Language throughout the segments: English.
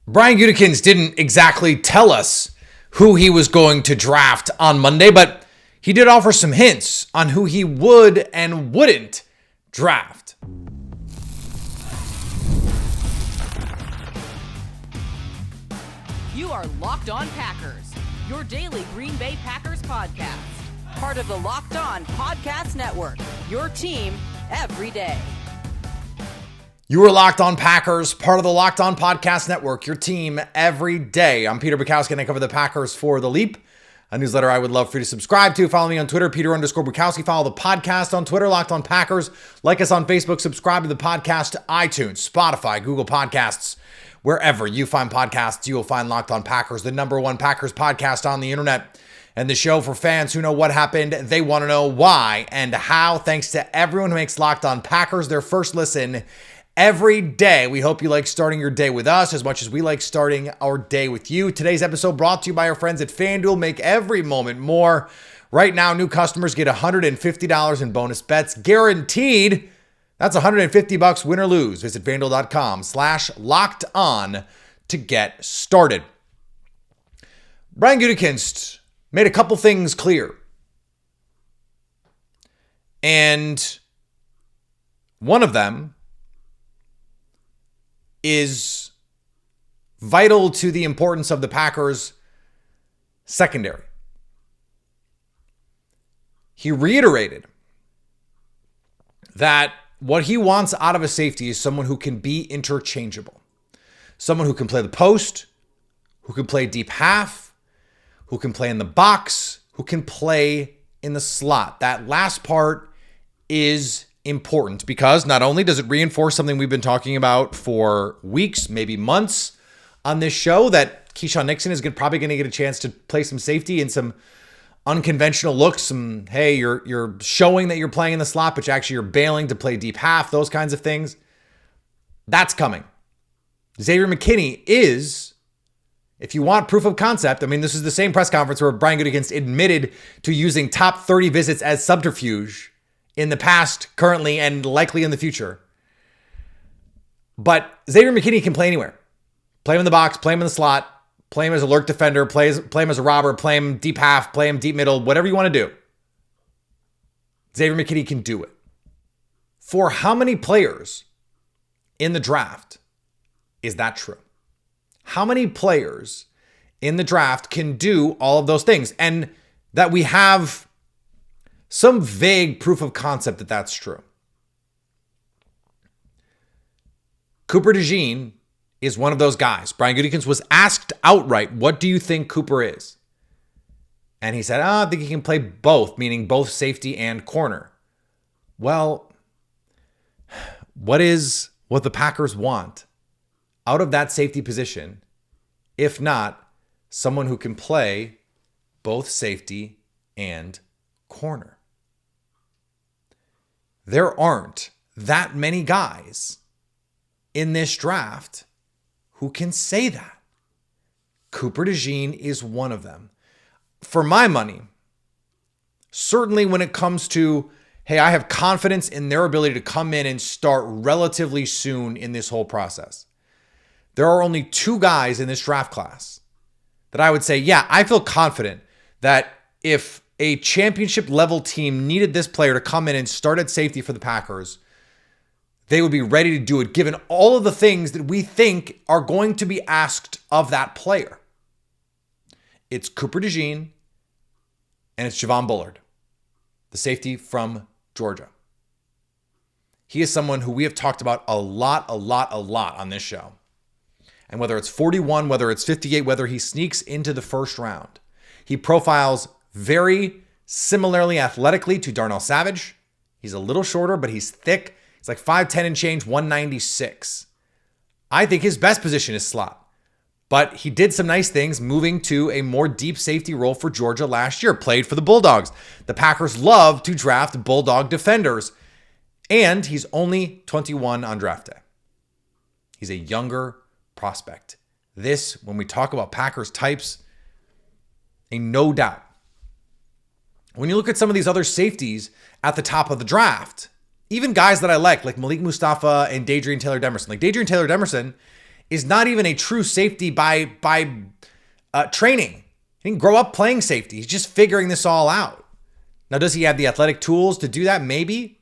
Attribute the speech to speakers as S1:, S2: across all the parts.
S1: Brian Gutekunst didn't exactly tell us who he was going to draft on Monday, but he did offer some hints on who he would and wouldn't draft.
S2: You are Locked On Packers, your daily Green Bay Packers podcast. Part of the Locked On Podcast Network, your team every day.
S1: You are Locked On Packers, part of the Locked On Podcast Network, your team every day. I'm Peter Bukowski, and I cover the Packers for The Leap, a newsletter I would love for you to subscribe to. Follow me on Twitter, Peter_Bukowski. Follow the podcast on Twitter, Locked On Packers. Like us on Facebook. Subscribe to the podcast to iTunes, Spotify, Google Podcasts. Wherever you find podcasts, you will find Locked On Packers, the #1 Packers podcast on the internet. And the show for fans who know what happened, they want to know why and how. Thanks to everyone who makes Locked On Packers their first listen every day. We hope you like starting your day with us as much as we like starting our day with you. Today's episode brought to you by our friends at FanDuel. Make every moment more. Right now, new customers get $150 in bonus bets guaranteed. That's $150 win or lose. Visit FanDuel.com/lockedon to get started. Brian Gutekunst made a couple things clear. And one of them is vital to the importance of the Packers' secondary. He reiterated that what he wants out of a safety is someone who can be interchangeable. Someone who can play the post, who can play deep half, who can play in the box, who can play in the slot. That last part is important because not only does it reinforce something we've been talking about for weeks, maybe months on this show, that Keyshawn Nixon is probably going to get a chance to play some safety and some unconventional looks. Some, hey, you're showing that you're playing in the slot, but actually you're bailing to play deep half, those kinds of things. That's coming. Xavier McKinney is, if you want proof of concept, I mean, this is the same press conference where Brian Gutekunst admitted to using top 30 visits as subterfuge in the past, currently, and likely in the future. But Xavier McKinney can play anywhere. Play him in the box, play him in the slot, play him as a lurk defender, play him as a robber, play him deep half, play him deep middle, whatever you want to do. Xavier McKinney can do it. For how many players in the draft is that true? How many players in the draft can do all of those things? And that we have some vague proof of concept that that's true. Cooper DeJean is one of those guys. Brian Gutekunst was asked outright, what do you think Cooper is? And he said, I think he can play both, meaning both safety and corner. Well, what the Packers want out of that safety position, if not someone who can play both safety and corner? There aren't that many guys in this draft who can say that. Cooper DeJean is one of them. For my money, certainly when it comes to, hey, I have confidence in their ability to come in and start relatively soon in this whole process. There are only two guys in this draft class that I would say, yeah, I feel confident that if a championship level team needed this player to come in and start at safety for the Packers, they would be ready to do it given all of the things that we think are going to be asked of that player. It's Cooper DeJean and it's Javon Bullard, the safety from Georgia. He is someone who we have talked about a lot on this show. And whether it's 41, whether it's 58, whether he sneaks into the first round, he profiles very similarly athletically to Darnell Savage. He's a little shorter, but he's thick. He's like 5'10 and change, 196. I think his best position is slot. But he did some nice things moving to a more deep safety role for Georgia last year. Played for the Bulldogs. The Packers love to draft Bulldog defenders. And he's only 21 on draft day. He's a younger prospect. This, when we talk about Packers types, a no doubt. When you look at some of these other safeties at the top of the draft, even guys that I like Malik Mustafa and Dadrian Taylor-Demerson. Like Dadrian Taylor-Demerson is not even a true safety by training. He didn't grow up playing safety. He's just figuring this all out. Now, does he have the athletic tools to do that? Maybe.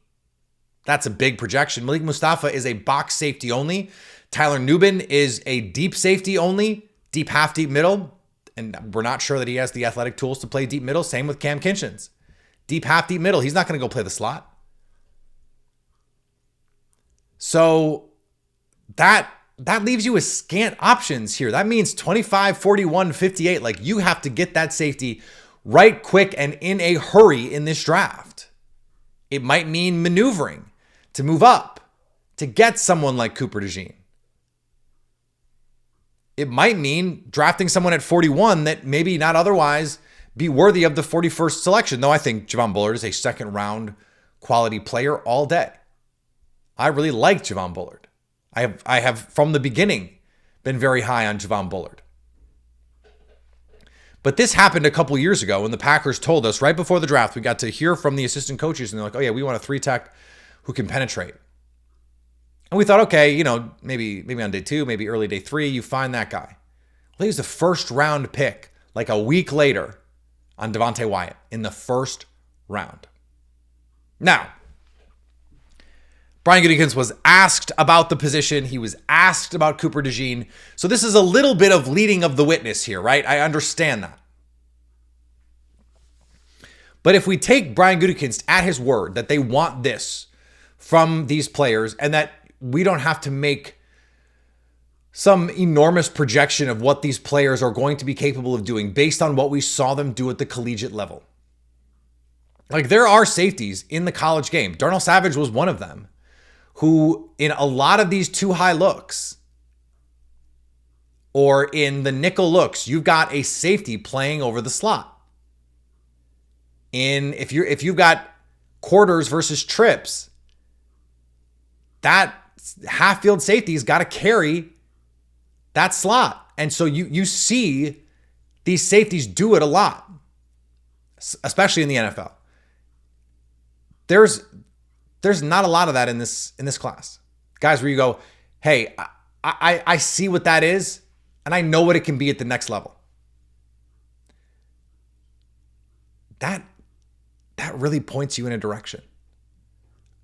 S1: That's a big projection. Malik Mustafa is a box safety only. Tyler Nubin is a deep safety only, deep half, deep middle. And we're not sure that he has the athletic tools to play deep middle. Same with Cam Kinchins. Deep half, deep middle. He's not going to go play the slot. So that leaves you with scant options here. That means 25, 41, 58. Like, you have to get that safety right quick and in a hurry in this draft. It might mean maneuvering to move up to get someone like Cooper DeJean. It might mean drafting someone at 41 that maybe not otherwise be worthy of the 41st selection. Though I think Javon Bullard is a second round quality player all day. I really like Javon Bullard. I have from the beginning been very high on Javon Bullard. But this happened a couple years ago when the Packers told us right before the draft, we got to hear from the assistant coaches and they're like, oh yeah, we want a 3-tech who can penetrate. And we thought, okay, maybe on day 2, maybe early day 3, you find that guy. Well, he was the first round pick like a week later on Devontae Wyatt in the first round. Now, Brian Gutekunst was asked about the position. He was asked about Cooper DeJean. So this is a little bit of leading of the witness here, right? I understand that. But if we take Brian Gutekunst at his word that they want this from these players and that we don't have to make some enormous projection of what these players are going to be capable of doing based on what we saw them do at the collegiate level. Like, there are safeties in the college game. Darnell Savage was one of them, who in a lot of these too high looks or in the nickel looks, you've got a safety playing over the slot. If you've got quarters versus trips, that half field safety's got to carry that slot. And so you see these safeties do it a lot, especially in the NFL. There's not a lot of that in this class. Guys where you go, hey, I see what that is, and I know what it can be at the next level. That really points you in a direction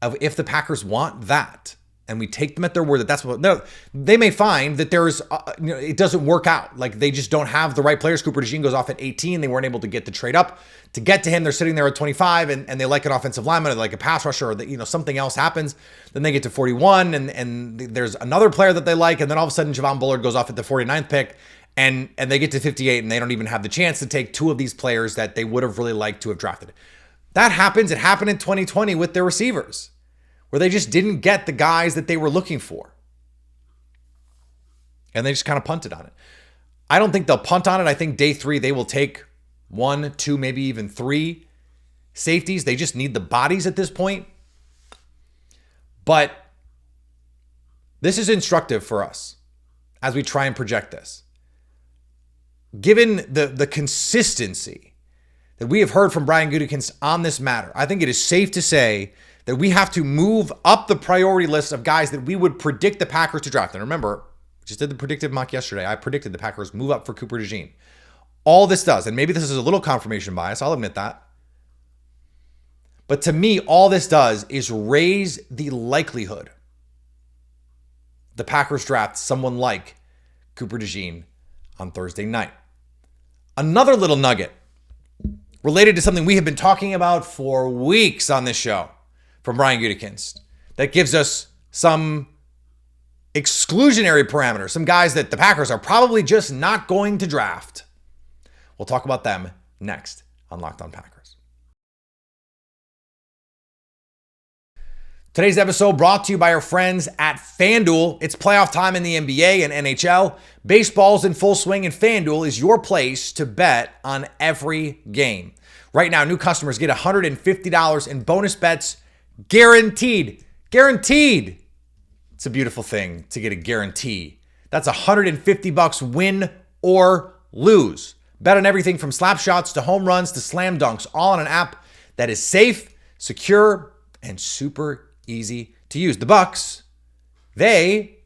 S1: of if the Packers want that, and we take them at their word that that's what, no, they may find that there's, it doesn't work out. Like, they just don't have the right players. Cooper DeJean goes off at 18. They weren't able to get the trade up to get to him. They're sitting there at 25 and they like an offensive lineman or like a pass rusher, or something else happens. Then they get to 41 and there's another player that they like. And then all of a sudden Javon Bullard goes off at the 49th pick and they get to 58 and they don't even have the chance to take two of these players that they would have really liked to have drafted. That happens. It happened in 2020 with their receivers, where they just didn't get the guys that they were looking for. And they just kind of punted on it. I don't think they'll punt on it. I think day 3, they will take 1, 2, maybe even 3 safeties. They just need the bodies at this point. But this is instructive for us as we try and project this. Given the consistency that we have heard from Brian Gutekunst on this matter, I think it is safe to say that we have to move up the priority list of guys that we would predict the Packers to draft. And remember, we just did the predictive mock yesterday. I predicted the Packers move up for Cooper DeJean. All this does, and maybe this is a little confirmation bias, I'll admit that. But to me, all this does is raise the likelihood the Packers draft someone like Cooper DeJean on Thursday night. Another little nugget related to something we have been talking about for weeks on this show from Brian Gutekunst that gives us some exclusionary parameters, some guys that the Packers are probably just not going to draft. We'll talk about them next on Locked On Packers. Today's episode brought to you by our friends at FanDuel. It's playoff time in the NBA and NHL. Baseball's in full swing, and FanDuel is your place to bet on every game. Right now, new customers get $150 in bonus bets guaranteed. Guaranteed. It's a beautiful thing to get a guarantee. That's $150 win or lose. Bet on everything from slap shots to home runs to slam dunks, all on an app that is safe, secure, and super easy to use. The Bucks, they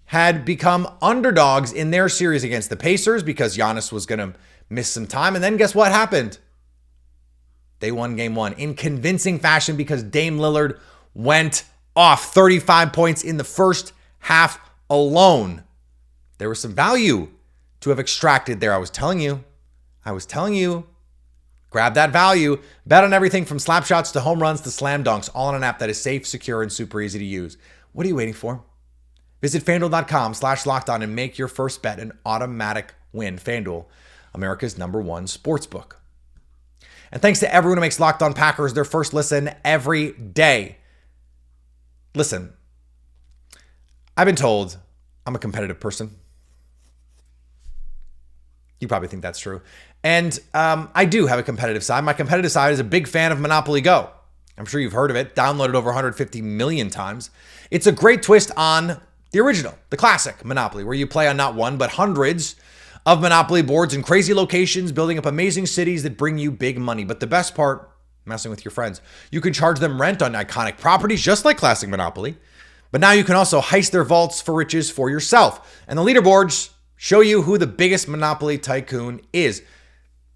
S1: had become underdogs in their series against the Pacers because Giannis was going to miss some time. And then guess what happened? They won game one in convincing fashion because Dame Lillard went off 35 points in the first half alone. There was some value to have extracted there. I was telling you. Grab that value. Bet on everything from slap shots to home runs to slam dunks, all on an app that is safe, secure, and super easy to use. What are you waiting for? Visit FanDuel.com/lockedon and make your first bet an automatic win. FanDuel, America's #1 sportsbook. And thanks to everyone who makes Locked On Packers their first listen every day. Listen, I've been told I'm a competitive person. You probably think that's true. And I do have a competitive side. My competitive side is a big fan of Monopoly Go. I'm sure you've heard of it, downloaded over 150 million times. It's a great twist on the original, the classic Monopoly, where you play on not one, but hundreds of Monopoly boards in crazy locations, building up amazing cities that bring you big money. But the best part, messing with your friends, you can charge them rent on iconic properties, just like classic Monopoly. But now you can also heist their vaults for riches for yourself. And the leaderboards show you who the biggest Monopoly tycoon is.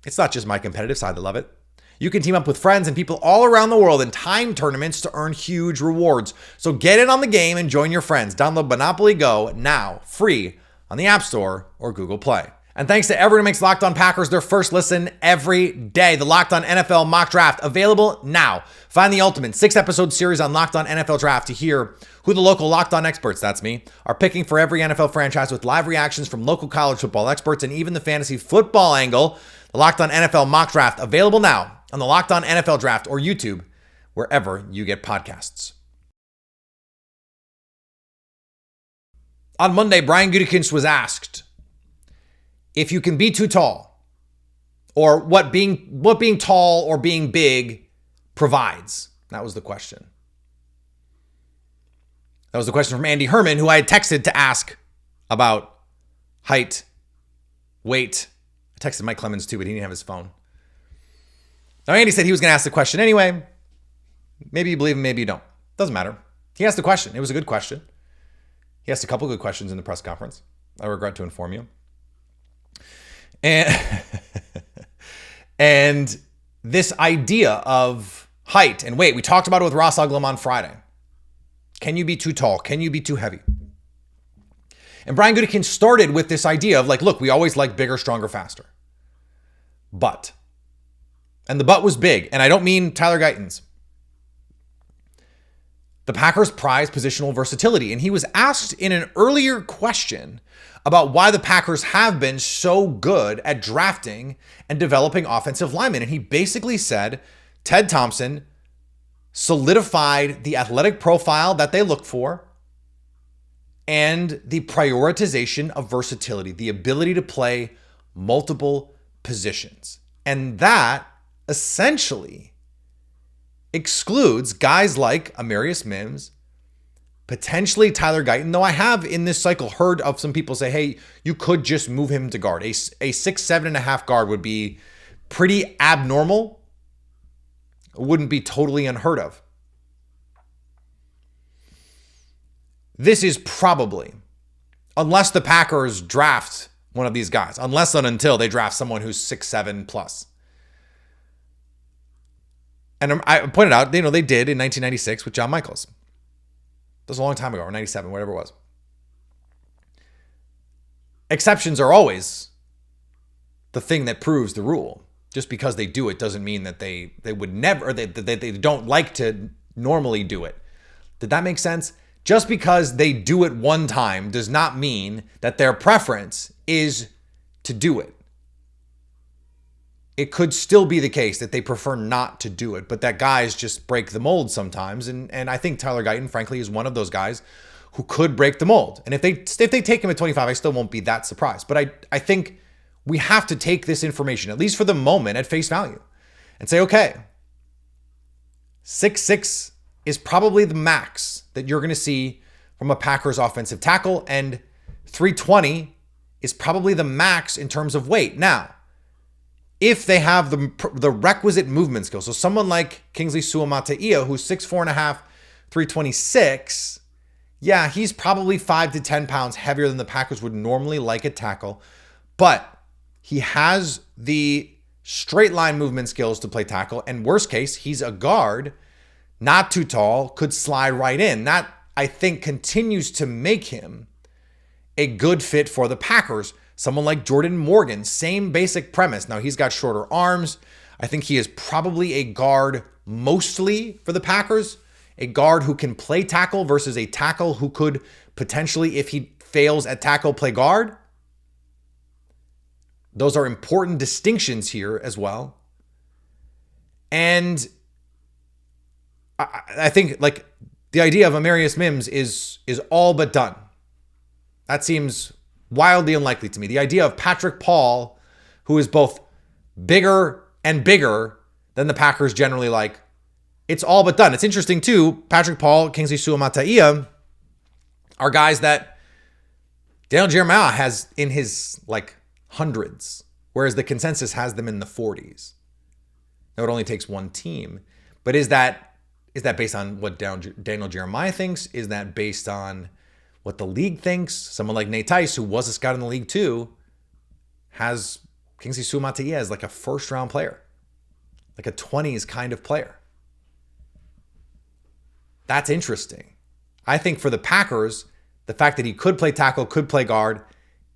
S1: It's not just my competitive side that love it. You can team up with friends and people all around the world in time tournaments to earn huge rewards. So get in on the game and join your friends. Download Monopoly Go now, free on the App Store or Google Play. And thanks to everyone who makes Locked On Packers their first listen every day. The Locked On NFL Mock Draft, available now. Find the ultimate 6-episode series on Locked On NFL Draft to hear who the local Locked On experts, that's me, are picking for every NFL franchise with live reactions from local college football experts and even the fantasy football angle. The Locked On NFL Mock Draft, available now on the Locked On NFL Draft or YouTube, wherever you get podcasts. On Monday, Brian Gutekunst was asked if you can be too tall, or what being tall or being big provides. That was the question. That was the question from Andy Herman, who I had texted to ask about height, weight. I texted Mike Clemens too, but he didn't have his phone. Now, Andy said he was going to ask the question anyway. Maybe you believe him, maybe you don't. Doesn't matter. He asked the question. It was a good question. He asked a couple good questions in the press conference. I regret to inform you. And this idea of height and weight, we talked about it with Ross Uglum on Friday. Can you be too tall? Can you be too heavy? And Brian Gutekunst started with this idea of like, look, we always like bigger, stronger, faster. But, and the but was big, and I don't mean Tyler Guyton's. The Packers prize positional versatility. And he was asked in an earlier question about why the Packers have been so good at drafting and developing offensive linemen. And he basically said Ted Thompson solidified the athletic profile that they look for and the prioritization of versatility, the ability to play multiple positions. And that essentially excludes guys like Amarius Mims, potentially Tyler Guyton, though I have in this cycle heard of some people say, hey, you could just move him to guard. A 6'7.5" guard would be pretty abnormal. It wouldn't be totally unheard of. This is probably, unless the Packers draft one of these guys, unless and until they draft someone who's 6'7" plus. And I pointed out, they did in 1996 with John Michaels. That was a long time ago, or 97, whatever it was. Exceptions are always the thing that proves the rule. Just because they do it doesn't mean that they would never, or they don't like to normally do it. Did that make sense? Just because they do it one time does not mean that their preference is to do it. It could still be the case that they prefer not to do it, but that guys just break the mold sometimes. And I think Tyler Guyton, frankly, is one of those guys who could break the mold. And if they take him at 25, I still won't be that surprised. But I think we have to take this information, at least for the moment, at face value and say, okay, 6'6" is probably the max that you're going to see from a Packers offensive tackle, and 320 is probably the max in terms of weight. Now, if they have the requisite movement skills, so someone like Kingsley Suamataia, who's 6'4.5", 326, Yeah, he's probably 5 to 10 pounds heavier than the Packers would normally like at tackle, but he has the straight line movement skills to play tackle. And worst case, he's a guard, not too tall, could slide right in. That, I think, continues to make him a good fit for the Packers. Someone like Jordan Morgan, same basic premise. Now, he's got shorter arms. I think he is probably a guard mostly for the Packers, a guard who can play tackle versus a tackle who could potentially, if he fails at tackle, play guard. Those are important distinctions here as well. And I think like the idea of Amarius Mims is all but done. That seems wildly unlikely to me. The idea of Patrick Paul, who is both bigger and bigger than the Packers generally like, it's all but done. It's interesting too. Patrick Paul, Kingsley Suamataia are guys that Daniel Jeremiah has in his like hundreds, whereas the consensus has them in the 40s. Now it only takes one team, but is that based on what Daniel Jeremiah thinks? Is that based on what the league thinks? Someone like Nate Tice, who was a scout in the league too, has Kingsley Suamataia as like a first round player, like a 20s kind of player. That's interesting. I think for the Packers, the fact that he could play tackle, could play guard,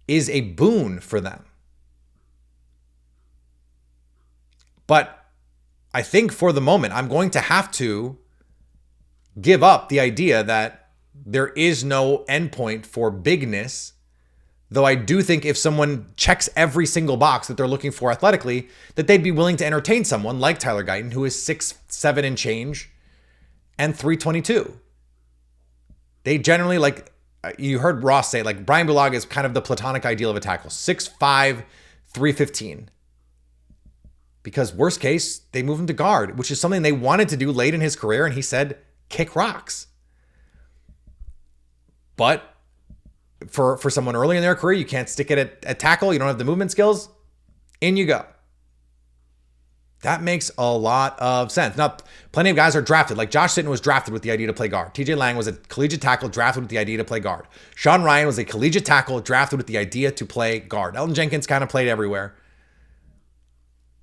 S1: is a boon for them. But I think for the moment, I'm going to have to give up the idea that there is no endpoint for bigness, though I do think if someone checks every single box that they're looking for athletically, that they'd be willing to entertain someone like Tyler Guyton, who is 6'7" and change and 322. They generally, like you heard Ross say, like Brian Bulaga is kind of the platonic ideal of a tackle, 6'5", 315. Because worst case, they move him to guard, which is something they wanted to do late in his career, and he said, kick rocks. But for someone early in their career, you can't stick it at tackle, you don't have the movement skills, in you go. That makes a lot of sense. Now, plenty of guys are drafted. Like Josh Sitton was drafted with the idea to play guard. TJ Lang was a collegiate tackle drafted with the idea to play guard. Sean Ryan was a collegiate tackle drafted with the idea to play guard. Elton Jenkins kind of played everywhere.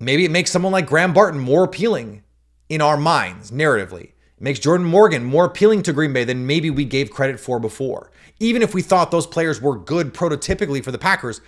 S1: Maybe it makes someone like Graham Barton more appealing in our minds, narratively. It makes Jordan Morgan more appealing to Green Bay than maybe we gave credit for before. Even if we thought those players were good prototypically for the Packers,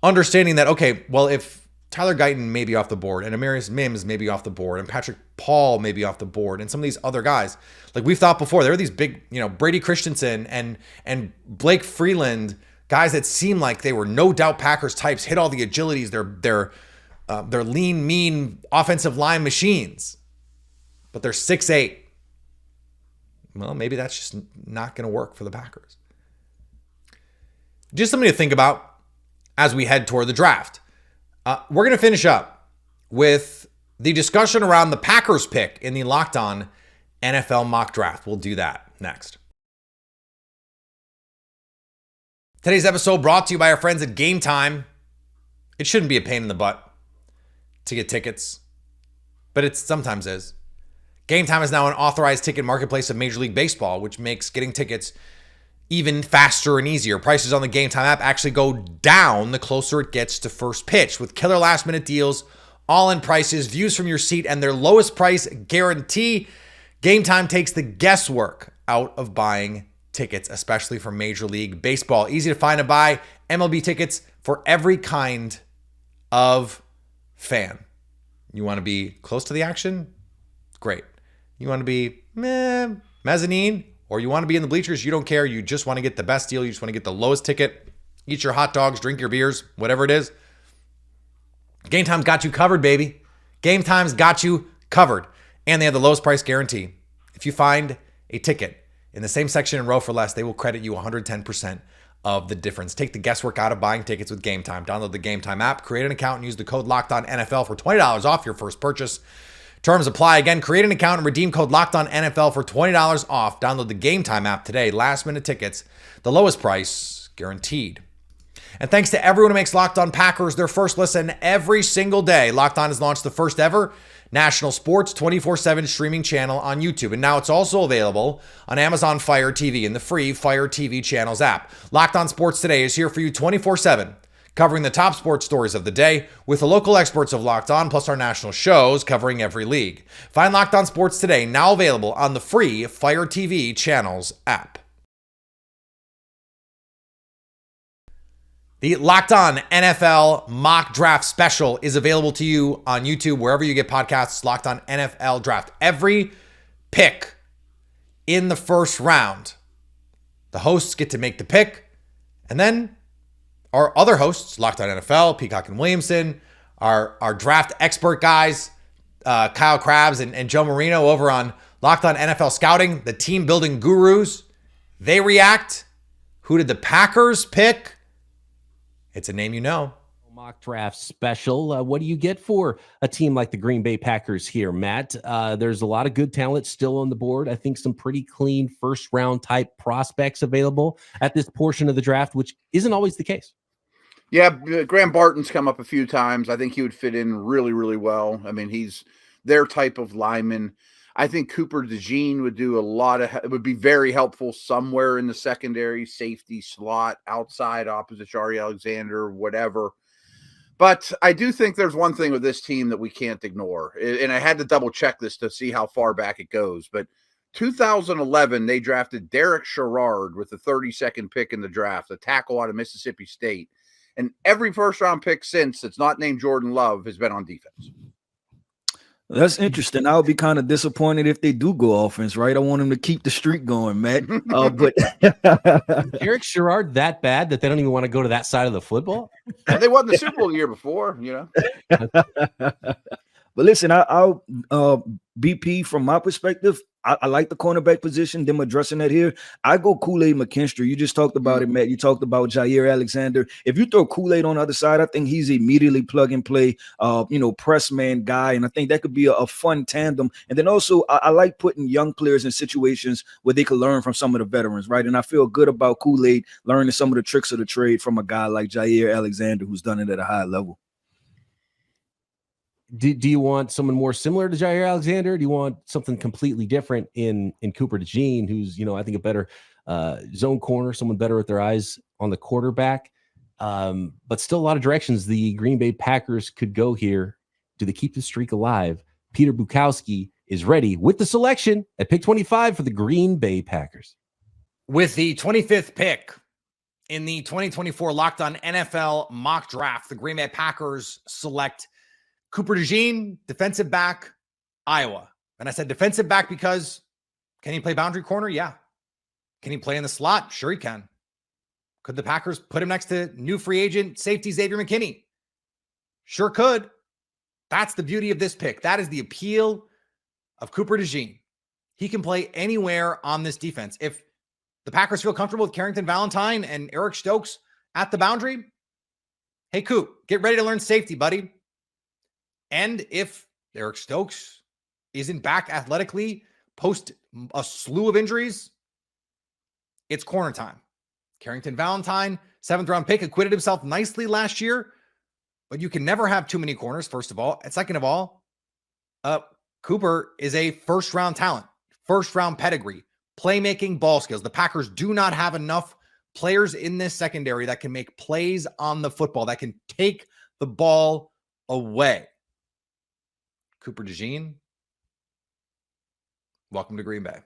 S1: understanding that, okay, well, if Tyler Guyton may be off the board, and Amarius Mims may be off the board, and Patrick Paul may be off the board, and some of these other guys, like we've thought before, there are these big, Brady Christensen and Blake Freeland, guys that seem like they were no doubt Packers types, hit all the agilities, they're lean, mean offensive line machines, but they're 6'8". Well, maybe that's just not going to work for the Packers. Just something to think about as we head toward the draft. We're going to finish up with the discussion around the Packers pick in the Locked On NFL mock draft. We'll do that next. Today's episode brought to you by our friends at Game Time. It shouldn't be a pain in the butt to get tickets, but it sometimes is. Game Time is now an authorized ticket marketplace of Major League Baseball, which makes getting tickets even faster and easier. Prices on the Game Time app actually go down the closer it gets to first pitch, with killer last-minute deals, all-in prices, views from your seat, and their lowest price guarantee. Game Time takes the guesswork out of buying tickets, especially for Major League Baseball. Easy to find and buy MLB tickets for every kind of fan. You want to be close to the action? Great. You want to be mezzanine, or you want to be in the bleachers? You don't care. You just want to get the best deal. You just want to get the lowest ticket. Eat your hot dogs, drink your beers, whatever it is. Game Time's got you covered, baby. Game Time's got you covered. And they have the lowest price guarantee. If you find a ticket in the same section and row for less, they will credit you 110% of the difference. Take the guesswork out of buying tickets with Game Time. Download the Game Time app, create an account, and use the code LOCKEDONNFL for $20 off your first purchase. Terms apply. Again, create an account and redeem code LOCKEDONNFL for $20 off. Download the Game Time app today. Last minute tickets, the lowest price guaranteed. And thanks to everyone who makes Locked On Packers their first listen every single day. Locked On has launched the first ever national sports 24/7 streaming channel on YouTube. And now it's also available on Amazon Fire TV and the free Fire TV channels app. Locked On Sports Today is here for you 24/7, covering the top sports stories of the day with the local experts of Locked On, plus our national shows covering every league. Find Locked On Sports Today, now available on the free Fire TV channels app. The Locked On NFL Mock Draft Special is available to you on YouTube, wherever you get podcasts. Locked On NFL Draft. Every pick in the first round, the hosts get to make the pick, and then our other hosts, Locked On NFL, Peacock and Williamson, our draft expert guys, Kyle Krabs and Joe Marino over on Locked On NFL Scouting, the team building gurus, they react. Who did the Packers pick? It's a name you know.
S3: Mock draft special. What do you get for a team like the Green Bay Packers here, Matt? There's a lot of good talent still on the board. I think some pretty clean first round type prospects available at this portion of the draft, which isn't always the case.
S4: Yeah, Graham Barton's come up a few times. I think he would fit in really, really well. I mean, he's their type of lineman. I think Cooper DeJean would be very helpful somewhere in the secondary, safety, slot, outside, opposite Jaire Alexander, whatever. But I do think there's one thing with this team that we can't ignore. And I had to double check this to see how far back it goes. But 2011, they drafted Derek Sherrard with the 32nd pick in the draft, a tackle out of Mississippi State. And every first round pick since that's not named Jordan Love has been on defense.
S5: That's interesting. I'll be kind of disappointed if they do go offense, right? I want them to keep the streak going, Matt. But
S3: Eric Sherrard that bad that they don't even want to go to that side of the football?
S4: They won the Super Bowl the year before, you know.
S5: But listen, I'll BP from my perspective. I like the cornerback position, them addressing that here. I go Kool-Aid McKinstry. You just talked about it, Matt. You talked about Jaire Alexander. If you throw Kool-Aid on the other side, I think he's immediately plug and play, press man guy. And I think that could be a fun tandem. And then also, I like putting young players in situations where they could learn from some of the veterans, right? And I feel good about Kool-Aid learning some of the tricks of the trade from a guy like Jaire Alexander, who's done it at a high level.
S3: Do you want someone more similar to Jaire Alexander? Do you want something completely different in Cooper DeJean, who's, I think a better zone corner, someone better with their eyes on the quarterback? But still a lot of directions the Green Bay Packers could go here. Do they keep the streak alive? Peter Bukowski is ready with the selection at pick 25 for the Green Bay Packers.
S1: With the 25th pick in the 2024 Locked On NFL Mock Draft, the Green Bay Packers select Cooper DeJean, defensive back, Iowa. And I said defensive back because can he play boundary corner? Yeah. Can he play in the slot? Sure he can. Could the Packers put him next to new free agent safety Xavier McKinney? Sure could. That's the beauty of this pick. That is the appeal of Cooper DeJean. He can play anywhere on this defense. If the Packers feel comfortable with Carrington Valentine and Eric Stokes at the boundary, hey, Coop, get ready to learn safety, buddy. And if Eric Stokes isn't back athletically post a slew of injuries, it's corner time. Carrington Valentine, 7th round pick, acquitted himself nicely last year, but you can never have too many corners, first of all. And second of all, Cooper is a first round talent, first round pedigree, playmaking, ball skills. The Packers do not have enough players in this secondary that can make plays on the football, that can take the ball away. Cooper DeJean, welcome to Green Bay.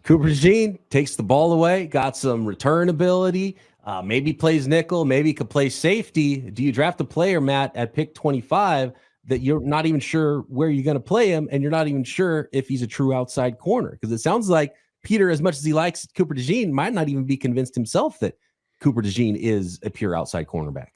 S3: Cooper DeJean takes the ball away, got some return ability, maybe plays nickel, maybe could play safety. Do you draft a player, Matt, at pick 25 that you're not even sure where you're going to play him, and you're not even sure if he's a true outside corner? Because it sounds like Peter, as much as he likes Cooper DeJean, might not even be convinced himself that Cooper DeJean is a pure outside cornerback.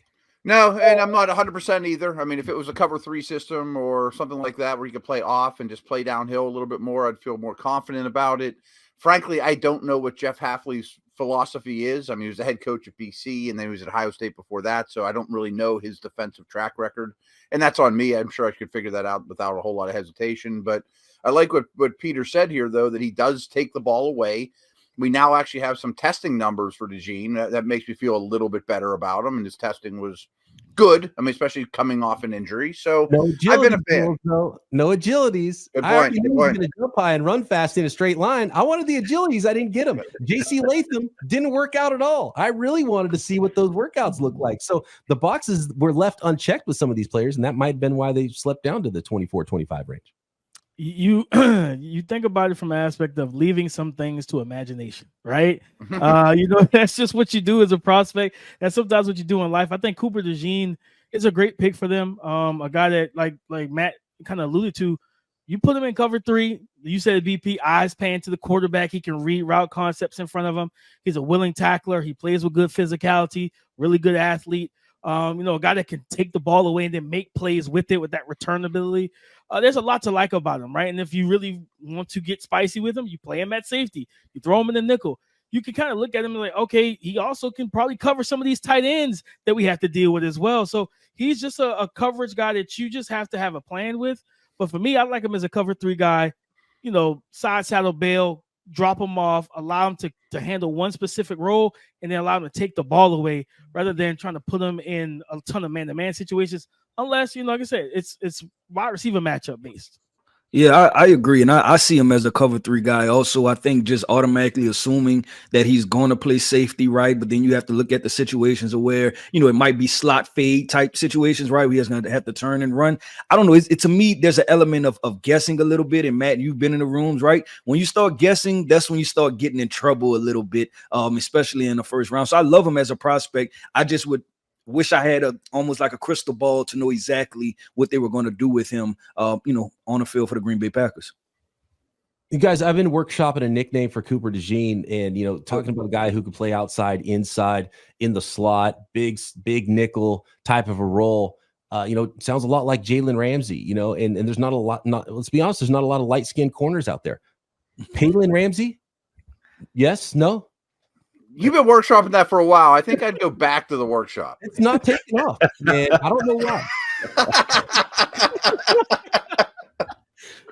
S4: No, and I'm not 100% either. I mean, if it was a cover 3 system or something like that where you could play off and just play downhill a little bit more, I'd feel more confident about it. Frankly, I don't know what Jeff Hafley's philosophy is. I mean, he was the head coach at BC, and then he was at Ohio State before that, so I don't really know his defensive track record. And that's on me. I'm sure I could figure that out without a whole lot of hesitation. But I like what Peter said here, though, that he does take the ball away. We now actually have some testing numbers for DeJean. That makes me feel a little bit better about him, and his testing was good. I mean, especially coming off an injury. So
S3: No
S4: I've been
S3: agility,
S4: a fan.
S3: no agilities.
S4: Good
S3: I already
S4: point,
S3: knew
S4: good
S3: he was
S4: point.
S3: going to jump high and run fast in a straight line. I wanted the agilities. I didn't get them. JC Latham didn't work out at all. I really wanted to see what those workouts look like. So the boxes were left unchecked with some of these players, and that might have been why they slept down to the 24-25 range.
S6: You you think about it from an aspect of leaving some things to imagination, right? That's just what you do as a prospect. That's sometimes what you do in life. I think Cooper DeJean is a great pick for them. A guy that like Matt kind of alluded to. You put him in cover 3. You said BP, eyes pan to the quarterback. He can read route concepts in front of him. He's a willing tackler. He plays with good physicality, really good athlete. A guy that can take the ball away and then make plays with it with that return ability. There's a lot to like about him, right? And if you really want to get spicy with him, you play him at safety. You throw him in the nickel. You can kind of look at him and like, okay, he also can probably cover some of these tight ends that we have to deal with as well. So he's just a coverage guy that you just have to have a plan with. But for me, I like him as a cover 3 guy, side saddle bail, drop him off, allow him to handle one specific role, and then allow him to take the ball away rather than trying to put him in a ton of man-to-man situations. Unless, like I said, it's wide receiver matchup based.
S5: Yeah, I agree. And I see him as a cover 3 guy. Also, I think just automatically assuming that he's going to play safety, right? But then you have to look at the situations where, it might be slot fade type situations, right? Where he's going to have to turn and run. I don't know. It's to me, there's an element of guessing a little bit. And Matt, you've been in the rooms, right? When you start guessing, that's when you start getting in trouble a little bit, especially in the first round. So I love him as a prospect. I just would wish I had almost like a crystal ball to know exactly what they were going to do with him, on the field for the Green Bay Packers.
S3: You guys, I've been workshopping a nickname for Cooper DeJean, and talking about a guy who could play outside, inside, in the slot, big nickel type of a role. Sounds a lot like Jalen Ramsey. And there's not a lot. Let's be honest, there's not a lot of light skinned corners out there. Jalen Ramsey, yes, no.
S4: You've been workshopping that for a while. I think I'd go back to the workshop.
S3: It's not taking off, man. I don't know why.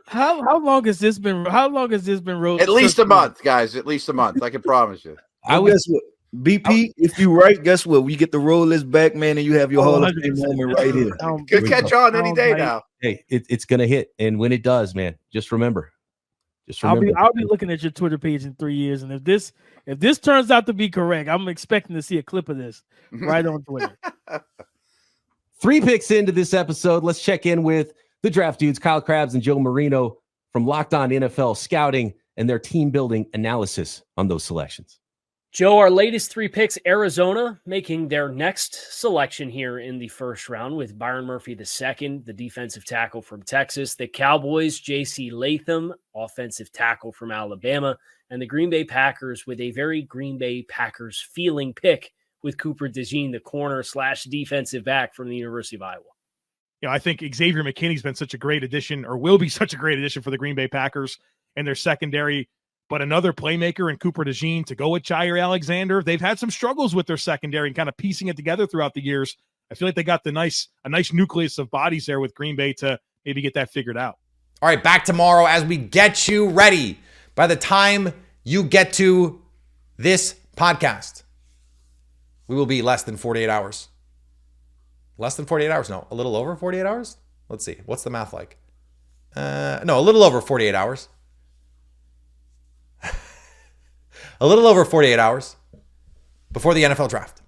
S6: How long has this been? How long has this been rolled?
S4: At least a month, guys. At least a month. I can promise you.
S5: Guess what? BP, if you right, guess what? We get the roll list back, man, and you have your Hall of Fame moment right here.
S4: Good catch on any day now.
S3: Hey, it's gonna hit, and when it does, man, just remember.
S6: I'll be looking at your Twitter page in 3 years, and if this turns out to be correct, I'm expecting to see a clip of this right on Twitter.
S3: 3 picks into this episode. Let's check in with the draft dudes, Kyle Krabs and Joe Marino from Locked On NFL Scouting and their team building analysis on those selections.
S7: Joe, our latest 3 picks, Arizona making their next selection here in the first round with Byron Murphy II, the defensive tackle from Texas, the Cowboys, J.C. Latham, offensive tackle from Alabama, and the Green Bay Packers with a very Green Bay Packers feeling pick with Cooper DeJean, the corner/defensive back from the University of Iowa.
S8: I think Xavier McKinney's been such a great addition, or will be such a great addition for the Green Bay Packers and their secondary. But another playmaker in Cooper DeJean to go with Jair Alexander. They've had some struggles with their secondary and kind of piecing it together throughout the years. I feel like they got a nice nucleus of bodies there with Green Bay to maybe get that figured out.
S1: All right, back tomorrow as we get you ready. By the time you get to this podcast, we will be less than 48 hours. Less than 48 hours? No, a little over 48 hours? Let's see. What's the math like? No, a little over 48 hours. A little over 48 hours before the NFL draft.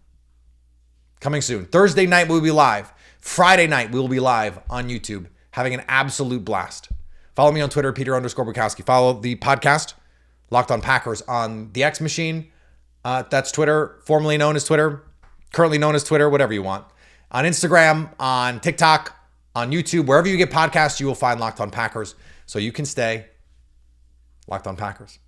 S1: Coming soon. Thursday night, we'll be live. Friday night, we will be live on YouTube, having an absolute blast. Follow me on Twitter, Peter_Bukowski. Follow the podcast, Locked On Packers, on the X Machine. That's Twitter, formerly known as Twitter, currently known as Twitter, whatever you want. On Instagram, on TikTok, on YouTube, wherever you get podcasts, you will find Locked On Packers, so you can stay Locked On Packers.